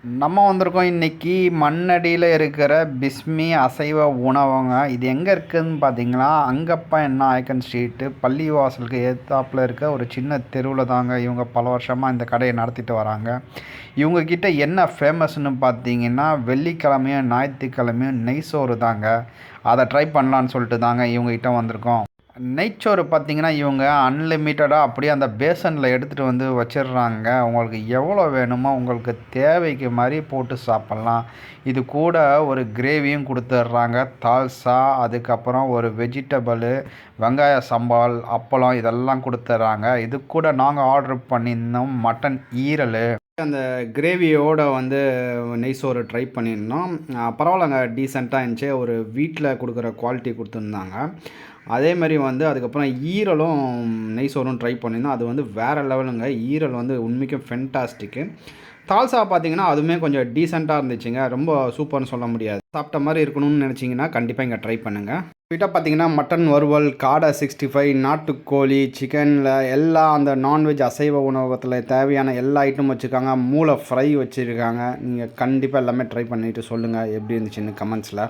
நம்ம வந்திருக்கோம் இன்னைக்கு மண்ணடியில் இருக்கிற பிஸ்மி அசைவ உணவகம். இது எங்கே இருக்குதுன்னு பார்த்தீங்கன்னா, அங்கப்பா என்ன நாயக்கன் ஸ்ட்ரீட்டு பள்ளிவாசலுக்கு எதிர்த்தாப்புல இருக்க ஒரு சின்ன தெருவில் தாங்க இவங்க பல வருஷமாக இந்த கடையை நடத்திட்டு வராங்க. இவங்கக்கிட்ட என்ன ஃபேமஸ்னு பார்த்தீங்கன்னா, வெள்ளிக்கிழமையும் ஞாயிற்றுக்கிழமையும் நெய் சோறு தாங்க. அதை ட்ரை பண்ணலான்னு சொல்லிட்டு தாங்க இவங்ககிட்ட வந்திருக்கோம். நெய்ச்சோறு பார்த்தீங்கன்னா, இவங்க அன்லிமிட்டடாக அப்படியே அந்த பேசனில் எடுத்துகிட்டு வந்து வச்சிடுறாங்க. உங்களுக்கு எவ்வளோ வேணுமோ உங்களுக்கு தேவைக்கு மாதிரி போட்டு சாப்பிட்லாம். இது கூட ஒரு கிரேவியும் கொடுத்துட்றாங்க. தால்சா, அதுக்கப்புறம் ஒரு வெஜிடபிளு, வெங்காய சம்பால், அப்பளம் இதெல்லாம் கொடுத்துட்றாங்க. இது கூட நாங்கள் ஆர்டர் பண்ணியிருந்தோம் மட்டன் ஈரல். அந்த கிரேவியோட வந்து நெய் சோறு ட்ரை பண்ணியிருந்தோம். பரவாயில்லங்க, டீசெண்டாக இருந்துச்சு. ஒரு வீட்டில் கொடுக்குற குவாலிட்டி கொடுத்துருந்தாங்க. அதே மாதிரி வந்து அதுக்கப்புறம் ஈரலும் நெய் சோறும் ட்ரை பண்ணியிருந்தோம். அது வந்து வேறு லெவலுங்க. ஈரல் வந்து உண்மைக்கும் ஃபென்டாஸ்டிக்கு. தால்சா பார்த்தீங்கன்னா அதுவுமே கொஞ்சம் டீசெண்டாக இருந்துச்சுங்க. ரொம்ப சூப்பர்னு சொல்ல முடியாது. சாப்பிட்ட மாதிரி இருக்கணும்னு நினச்சிங்கன்னா கண்டிப்பாக இங்கே ட்ரை பண்ணுங்கள். வீட்டாக பார்த்தீங்கன்னா மட்டன் வறுவல், காடை 65, நாட்டுக்கோழி, சிக்கனில் எல்லா அந்த நான்வெஜ் அசைவ உணவகத்தில் தேவையான எல்லா ஐட்டமும் வச்சுருக்காங்க. மூளை ஃப்ரை வச்சுருக்காங்க. நீங்கள் கண்டிப்பாக எல்லாமே ட்ரை பண்ணிவிட்டு சொல்லுங்கள் எப்படி இருந்துச்சுன்னு கமெண்ட்ஸில்.